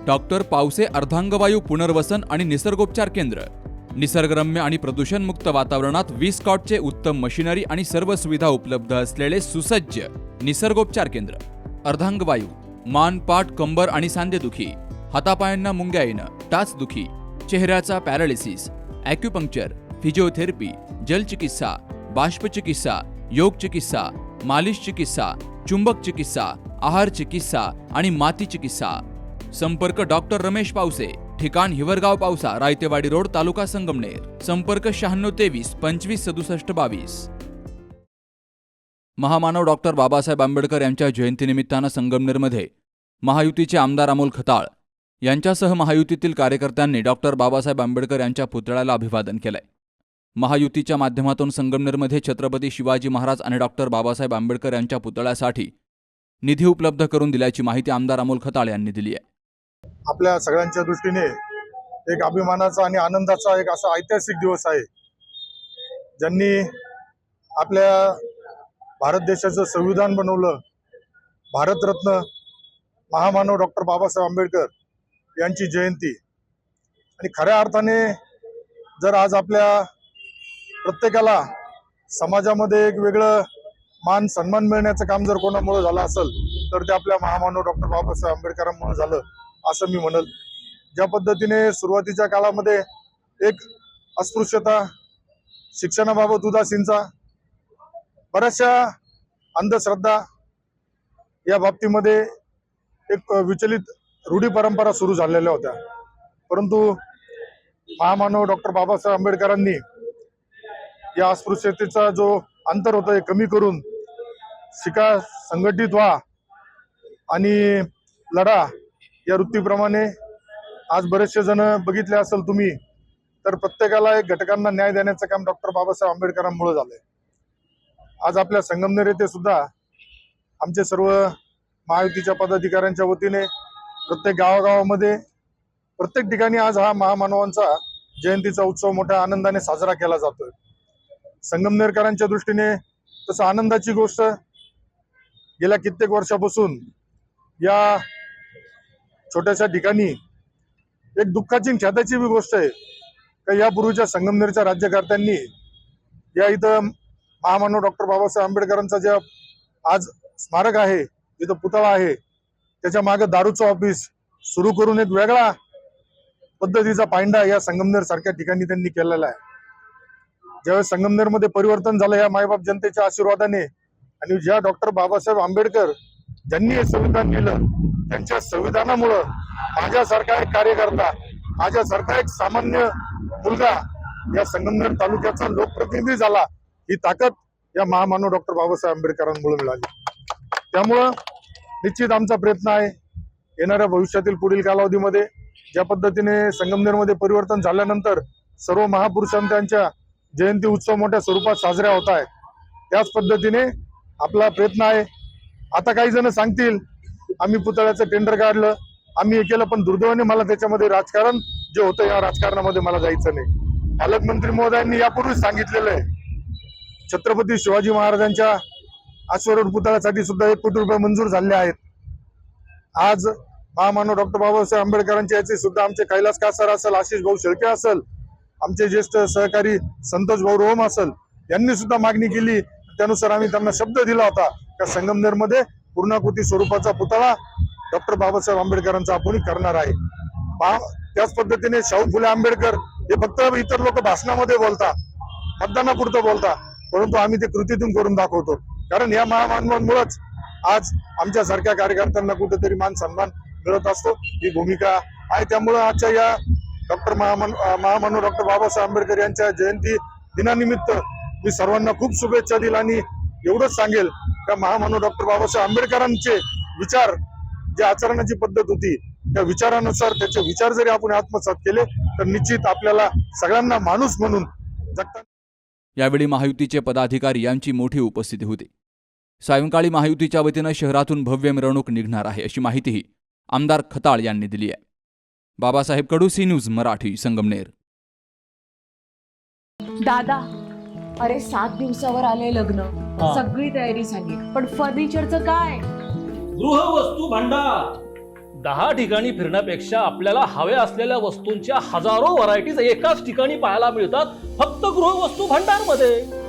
Doctor Pawase अर्धांगवायू पुनर्वसन आणि निसर्गोपचार केंद्र, निसर्गरम्य आणि प्रदूषणमुक्त वातावरणात 20 कॉटचे उत्तम मशिनरी आणि सर्व सुविधा उपलब्ध असलेले सुसज्ज निसर्गोपचार केंद्र. अर्धांगवायू, मान, पाठ, कंबर आणि सांधेदुखी, हातापायांना मुंग्या येणं, टाचदुखी, चेहऱ्याचा पॅरालिसिस, ॲक्युपंक्चर, फिजिओथेरपी, जलचिकित्सा, बाष्पचिकित्सा, योग चिकित्सा, मालिश चिकित्सा, चुंबक चिकित्सा, आहार चिकित्सा आणि माती चिकित्सा. संपर्क डॉक्टर रमेश पावसे, ठिकाण हिवरगाव पावसा, रायतेवाडी रोड, तालुका संगमनेर. संपर्क 9623 25 67 22. महामानव डॉक्टर बाबासाहेब आंबेडकर यांच्या जयंतीनिमित्तानं संगमनेरमध्ये महायुतीचे आमदार अमोल खताळ यांच्यासह महायुतीतील कार्यकर्त्यांनी डॉक्टर बाबासाहेब आंबेडकर यांच्या पुतळ्याला अभिवादन केलंय. महायुतीच्या माध्यमातून संगमनेरमध्ये छत्रपती शिवाजी महाराज आणि डॉक्टर बाबासाहेब आंबेडकर यांच्या पुतळ्यासाठी निधी उपलब्ध करून दिल्याची माहिती आमदार अमोल खताळ यांनी दिली आहे. आपल्या सगळ्यांच्या दृष्टीने एक अभिमानाचा आणि आनंदाचा एक असा ऐतिहासिक दिवस आहे. ज्यांनी आपल्या भारत देशाचं संविधान बनवलं, भारतरत्न महामानव डॉक्टर बाबासाहेब आंबेडकर यांची जयंती. आणि खऱ्या अर्थाने जर आज आपल्या प्रत्येकाला समाजामध्ये एक वेगळं मान सन्मान मिळण्याचं काम जर कोणामुळे झालं असेल तर ते आपल्या महामानव डॉक्टर बाबासाहेब आंबेडकरांमुळे झालं असं मी म्हणल. ज्या पद्धतीने सुरुवातीच्या काळामध्ये एक अस्पृश्यता, शिक्षणाबाबत उदासीनता, बऱ्याचशा अंधश्रद्धा या बाबतीमध्ये एक विचलित रूढी परंपरा सुरू झालेल्या होत्या. परंतु महामानव डॉक्टर बाबासाहेब आंबेडकरांनी या अस्पृश्यतेचा जो अंतर होता हे कमी करून शिका, संघटित व्हा आणि लढा या वृत्तीप्रमाणे आज बरेचसे जण बघितले असेल तुम्ही तर प्रत्येकाला एक घटकांना न्याय देण्याचं काम डॉक्टर बाबासाहेब आंबेडकरांमुळे झालंय. आज आपल्या संगमनेर येथे सुद्धा आमचे सर्व महायुतीच्या पदाधिकाऱ्यांच्या वतीने प्रत्येक गावागावामध्ये प्रत्येक ठिकाणी आज हा महामानवांचा जयंतीचा उत्सव मोठ्या आनंदाने साजरा केला जातोय. संगमनेरकरांच्या दृष्टीने तसं आनंदाची गोष्ट गेल्या कित्येक वर्षापासून या छोट्याशा ठिकाणी एक दुःखाची आणि ख्याताची बी गोष्ट आहे का यापूर्वीच्या संगमनेरच्या राज्यकर्त्यांनी या इथं महामानव डॉक्टर बाबासाहेब आंबेडकरांचा जे आज स्मारक आहे, जिथं पुतळा आहे, त्याच्या मागे दारूचं ऑफिस सुरू करून एक वेगळा पद्धतीचा पायंडा या संगमनेर सारख्या ठिकाणी त्यांनी केलेला आहे. ज्यावेळेस संगमनेरमध्ये परिवर्तन झालं या मायबाप जनतेच्या आशीर्वादाने आणि ज्या डॉक्टर बाबासाहेब आंबेडकर ज्यांनी हे संविधान केलं त्यांच्या संविधानामुळं माझ्यासारखा एक कार्यकर्ता, माझ्यासारखा एक सामान्य मुलगा या संगमनेर तालुक्याचा लोकप्रतिनिधी झाला. ही ताकद या महामानव डॉक्टर बाबासाहेब आंबेडकरांमुळे मिळाली. त्यामुळं निश्चित आमचा प्रयत्न आहे येणाऱ्या भविष्यातील पुढील कालावधीमध्ये ज्या पद्धतीने संगमनेरमध्ये परिवर्तन झाल्यानंतर सर्व महापुरुषांच्या जयंती उत्सव मोठ्या स्वरूपात साजरा होत आहे, त्याच पद्धतीने आपला प्रयत्न आहे. आता काही जण सांगतील आम्ही पुतळ्याचं टेंडर काढलं, आम्ही हे केलं, पण दुर्दैवाने मला त्याच्यामध्ये राजकारण जे होतं या राजकारणामध्ये मला जायचं नाही. पालकमंत्री महोदयांनी यापूर्वीच सांगितलेलं आहे छत्रपती शिवाजी महाराजांच्या अश्वरूढ पुतळ्यासाठी सुद्धा 1 कोटी रुपये मंजूर झाले आहेत. आज महामानव डॉक्टर बाबासाहेब आंबेडकरांचे याचे सुद्धा आमचे कैलास कासार असेल, आशिष भाऊ शेळके असेल, आमचे ज्येष्ठ सहकारी संतोष भाऊ रोहम असेल, यांनी सुद्धा मागणी केली. त्यानुसार आम्ही त्यांना शब्द दिला होता का संगमनेरमध्ये पूर्णाकृती स्वरूपाचा पुतळा डॉक्टर बाबासाहेब आंबेडकरांचा आपण करणार आहे. त्याच पद्धतीने शाहू फुले आंबेडकर हे फक्त इतर लोक भाषणामध्ये बोलतात, मतदानापुरतं बोलतात, परंतु आम्ही ते कृतीतून करून दाखवतो. कारण या महामानवांमुळेच आज आमच्या सारख्या कार्यकर्त्यांना कुठेतरी मान सन्मान मिळत असतो, ही भूमिका आहे. त्यामुळे आजच्या या डॉक्टर महामानव डॉक्टर बाबासाहेब आंबेडकर यांच्या जयंती दिनानिमित्त मी सर्वांना खूप शुभेच्छा दिल्या आणि एवढंच सांगेल का महामानव डॉक्टर बाबासाहेब आंबेडकरांचे विचार, जे आचरणाची पद्धत होती त्या विचारानुसार त्याचे विचार जरी आपण आत्मसात केले तर निश्चित आपल्याला सगळ्यांना माणूस म्हणून जगता. यावेळी महायुतीचे पदाधिकारी यांची मोठी उपस्थिती होती. सायंकाळी महायुतीच्या वतीनं शहरातून भव्य मिरवणूक निघणार आहे अशी माहितीही आमदार खताळ यांनी दिली आहे. बाबासाहेब कडू, सी न्यूज मराठी, संगमनेर. दादा, अरे 7 दिवसावर आले लग्न, सगळी तयारी झाली, पण फर्निचरचं काय? गृहवस्तू भांडार 10 ठिकाणी फिरण्यापेक्षा आपल्याला हव्या असलेल्या वस्तूंच्या हजारो व्हरायटीज एकाच ठिकाणी पाहायला मिळतात, फक्त गृहवस्तू भंडारमध्ये.